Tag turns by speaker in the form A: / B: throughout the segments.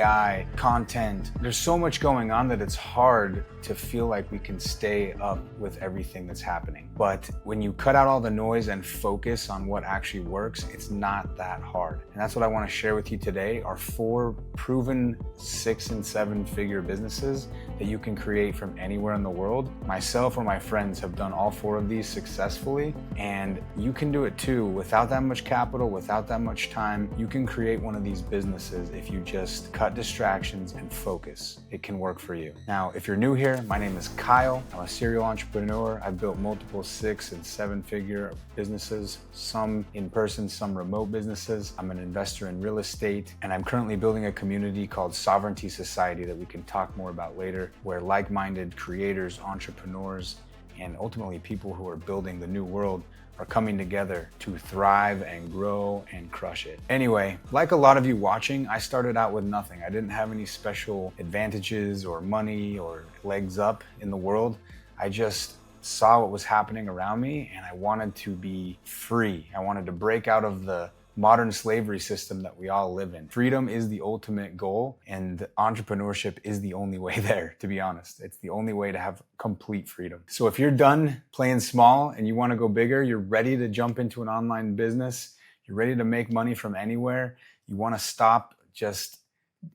A: AI, content. There's so much going on that it's hard to feel like we can stay up with everything that's happening. But when you cut out all the noise and focus on what actually works, it's not that hard. And that's what I want to share with you today are 4 proven 6 and 7 figure businesses that you can create from anywhere in the world. Myself or my friends have done all 4 of these successfully, and you can do it too without that much capital, without that much time. You can create one of these businesses if you just cut distractions and focus. It can work for you. Now, if you're new here, my name is Kyle. I'm a serial entrepreneur. I've built multiple 6 and 7 figure businesses, some in person, some remote businesses. I'm an investor in real estate, and I'm currently building a community called Sovereignty Society that we can talk more about later, where like-minded creators, entrepreneurs, and ultimately people who are building the new world are coming together to thrive and grow and crush it. Anyway, like a lot of you watching, I started out with nothing. I didn't have any special advantages or money or legs up in the world. I just saw what was happening around me and I wanted to be free. I wanted to break out of the modern slavery system that we all live in. Freedom is the ultimate goal, and entrepreneurship is the only way there, to be honest. It's the only way to have complete freedom. So if you're done playing small and you want to go bigger, you're ready to jump into an online business, you're ready to make money from anywhere, you want to stop just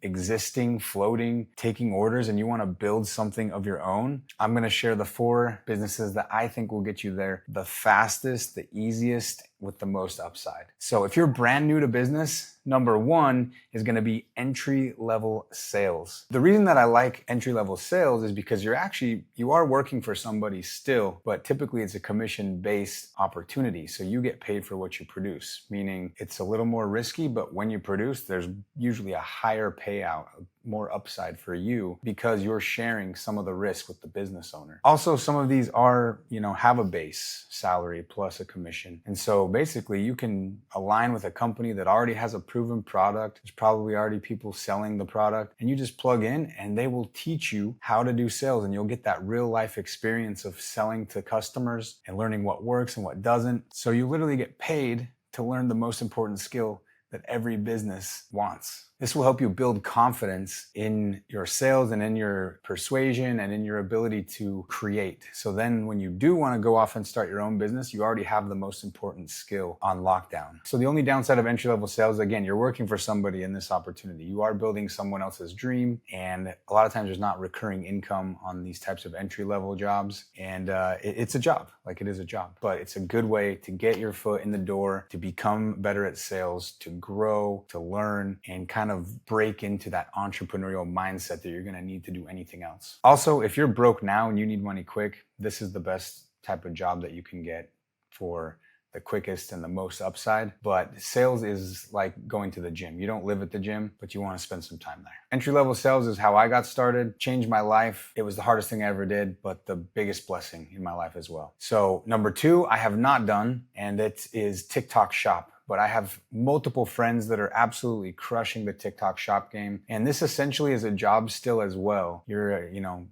A: existing, floating, taking orders, and you want to build something of your own, I'm going to share the 4 businesses that I think will get you there the fastest, the easiest, with the most upside. So if you're brand new to business, number 1 is going to be entry-level sales. The reason that I like entry-level sales is because you are working for somebody still, but typically it's a commission-based opportunity. So you get paid for what you produce, meaning it's a little more risky, but when you produce, there's usually a higher payout, more upside for you because you're sharing some of the risk with the business owner. Also, some of these are, have a base salary plus a commission. And so basically you can align with a company that already has a proven product. There's probably already people selling the product, and you just plug in and they will teach you how to do sales, and you'll get that real life experience of selling to customers and learning what works and what doesn't. So you literally get paid to learn the most important skill that every business wants. This will help you build confidence in your sales and in your persuasion and in your ability to create. So then when you do want to go off and start your own business, you already have the most important skill on lockdown. So the only downside of entry-level sales, again, you're working for somebody in this opportunity. You are building someone else's dream, and a lot of times there's not recurring income on these types of entry-level jobs. And it's a job, like it is a job, but it's a good way to get your foot in the door, to become better at sales, to grow, to learn, and kind of break into that entrepreneurial mindset that you're going to need to do anything else. Also, if you're broke now and you need money quick, this is the best type of job that you can get for the quickest and the most upside. But sales is like going to the gym. You don't live at the gym, but you want to spend some time there. Entry-level sales is how I got started, changed my life. It was the hardest thing I ever did, but the biggest blessing in my life as well. So number 2, I have not done, and it is TikTok Shop. But I have multiple friends that are absolutely crushing the TikTok Shop game. And this essentially is a job still as well. You're,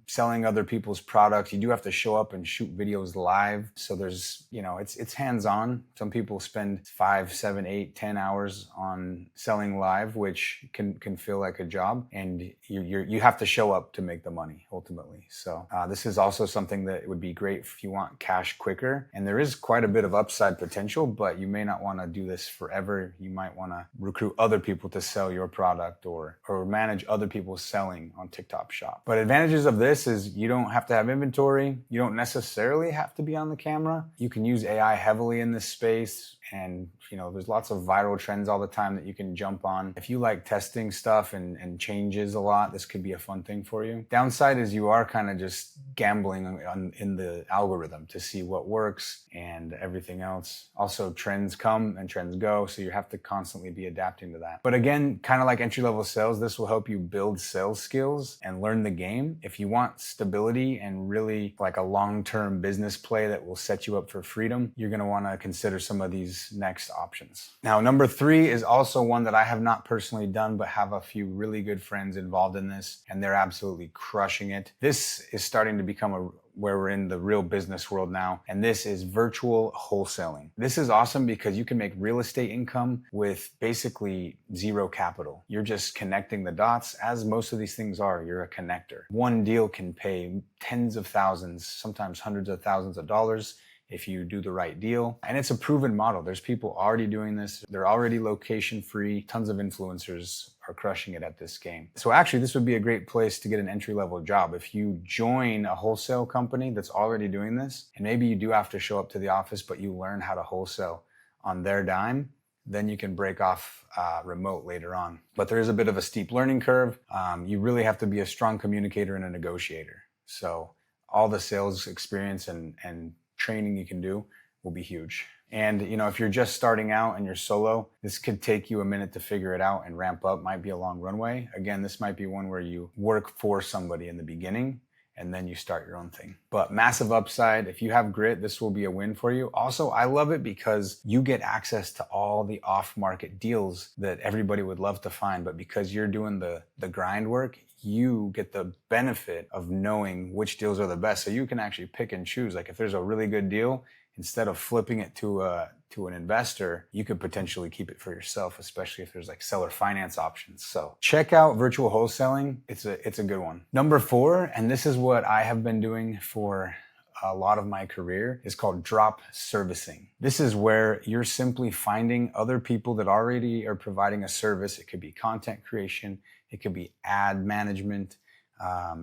A: selling other people's products. You do have to show up and shoot videos live. So there's, it's hands-on. Some people spend 5, 7, 8, 10 hours on selling live, which can feel like a job. And you have to show up to make the money ultimately. So this is also something that would be great if you want cash quicker. And there is quite a bit of upside potential, but you may not want to do this forever. You might want to recruit other people to sell your product or manage other people selling on TikTok Shop. But advantages of this is you don't have to have inventory. You don't necessarily have to be on the camera. You can use AI heavily in this space. And, there's lots of viral trends all the time that you can jump on. If you like testing stuff and changes a lot, this could be a fun thing for you. Downside is you are kind of just gambling in the algorithm to see what works and everything else. Also, trends come and trends go, so you have to constantly be adapting to that. But again, kind of like entry-level sales, this will help you build sales skills and learn the game. If you want stability and really like a long-term business play that will set you up for freedom, you're going to want to consider some of these these next options. Now, number 3 is also one that I have not personally done, but have a few really good friends involved in this, and they're absolutely crushing it. This is starting to become where we're in the real business world now, and this is virtual wholesaling. This is awesome because you can make real estate income with basically zero capital. You're just connecting the dots, as most of these things are. You're a connector. One deal can pay tens of thousands, sometimes hundreds of thousands of dollars if you do the right deal. And it's a proven model. There's people already doing this. They're already location free. Tons of influencers are crushing it at this game. So actually, this would be a great place to get an entry-level job. If you join a wholesale company that's already doing this, and maybe you do have to show up to the office, but you learn how to wholesale on their dime, then you can break off remote later on. But there is a bit of a steep learning curve. You really have to be a strong communicator and a negotiator. So all the sales experience and training you can do will be huge. And if you're just starting out and you're solo, this could take you a minute to figure it out and ramp up. Might be a long runway. Again, this might be one where you work for somebody in the beginning and then you start your own thing. But massive upside. If you have grit, this will be a win for you. Also, I love it because you get access to all the off-market deals that everybody would love to find. But because you're doing the grind work, you get the benefit of knowing which deals are the best. So you can actually pick and choose. Like if there's a really good deal, instead of flipping it to an investor, you could potentially keep it for yourself, especially if there's like seller finance options. So check out virtual wholesaling. It's a good one. Number 4, and this is what I have been doing for a lot of my career, is called drop servicing. This is where you're simply finding other people that already are providing a service. It could be content creation, it could be ad management,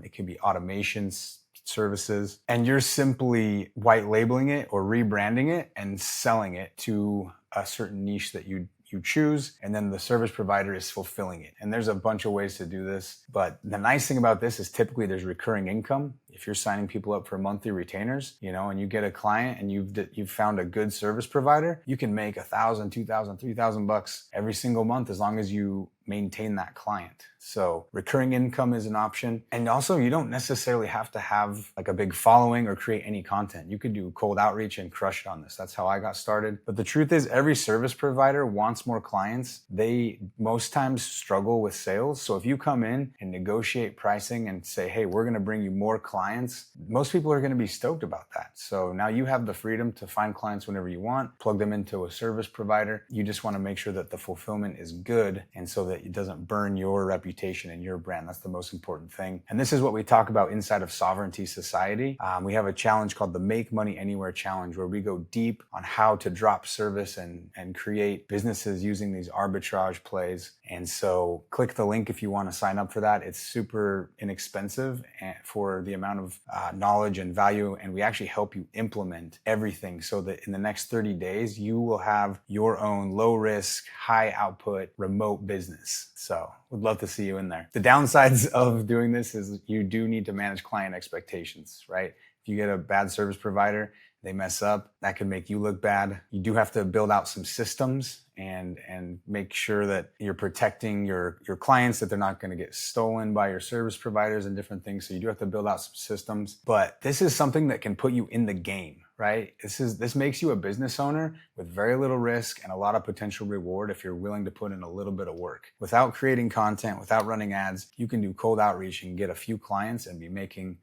A: it could be automation services, and you're simply white labeling it or rebranding it and selling it to a certain niche that you choose, and then the service provider is fulfilling it. And there's a bunch of ways to do this, but the nice thing about this is typically there's recurring income. If you're signing people up for monthly retainers, and you get a client and you've found a good service provider, you can make $1,000, $2,000, $3,000 every single month as long as you maintain that client. So recurring income is an option. And also, you don't necessarily have to have like a big following or create any content. You could do cold outreach and crush it on this. That's how I got started. But the truth is, every service provider wants more clients. They most times struggle with sales. So if you come in and negotiate pricing and say, hey, we're going to bring you more clients, most people are going to be stoked about that. So now you have the freedom to find clients whenever you want, plug them into a service provider. You just want to make sure that the fulfillment is good, and so that it doesn't burn your reputation and your brand. That's the most important thing. And this is what we talk about inside of Sovereignty Society. We have a challenge called the Make Money Anywhere Challenge, where we go deep on how to drop service and create businesses using these arbitrage plays. And so click the link if you want to sign up for that. It's super inexpensive for the amount of knowledge and value. And we actually help you implement everything so that in the next 30 days, you will have your own low risk, high output, remote business. So would love to see you in there. The downsides of doing this is you do need to manage client expectations, right? If you get a bad service provider, they mess up, that could make you look bad. You do have to build out some systems and make sure that you're protecting your clients, that they're not going to get stolen by your service providers and different things. So you do have to build out some systems. But this is something that can put you in the game, right? This makes you a business owner with very little risk and a lot of potential reward if you're willing to put in a little bit of work. Without creating content, without running ads, you can do cold outreach and get a few clients and be making,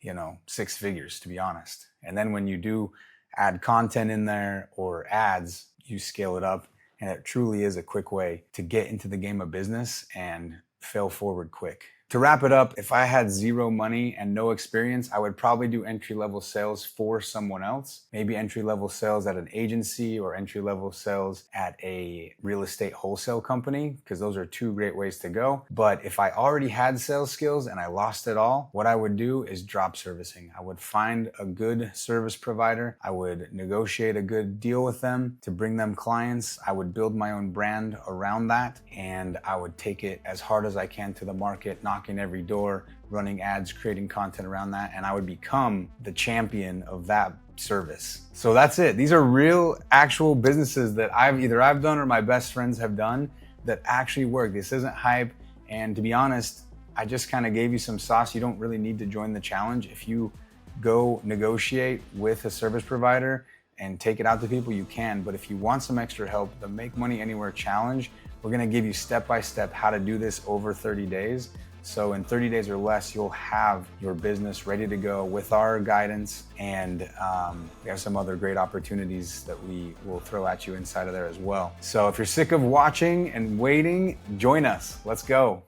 A: 6 figures, to be honest. And then when you do add content in there or ads, you scale it up. And it truly is a quick way to get into the game of business and fail forward quick. To wrap it up, if I had zero money and no experience, I would probably do entry-level sales for someone else. Maybe entry-level sales at an agency or entry-level sales at a real estate wholesale company, because those are 2 great ways to go. But if I already had sales skills and I lost it all, what I would do is drop servicing. I would find a good service provider. I would negotiate a good deal with them to bring them clients. I would build my own brand around that, and I would take it as hard as I can to the market, knocking every door, running ads, creating content around that, and I would become the champion of that service. So that's it. These are real, actual businesses that I've done or my best friends have done that actually work. This isn't hype. And to be honest, I just kind of gave you some sauce. You don't really need to join the challenge. If you go negotiate with a service provider, and take it out to people, you can. But if you want some extra help, the Make Money Anywhere Challenge, we're gonna give you step-by-step how to do this over 30 days. So in 30 days or less, you'll have your business ready to go with our guidance. And we have some other great opportunities that we will throw at you inside of there as well. So if you're sick of watching and waiting, join us. Let's go.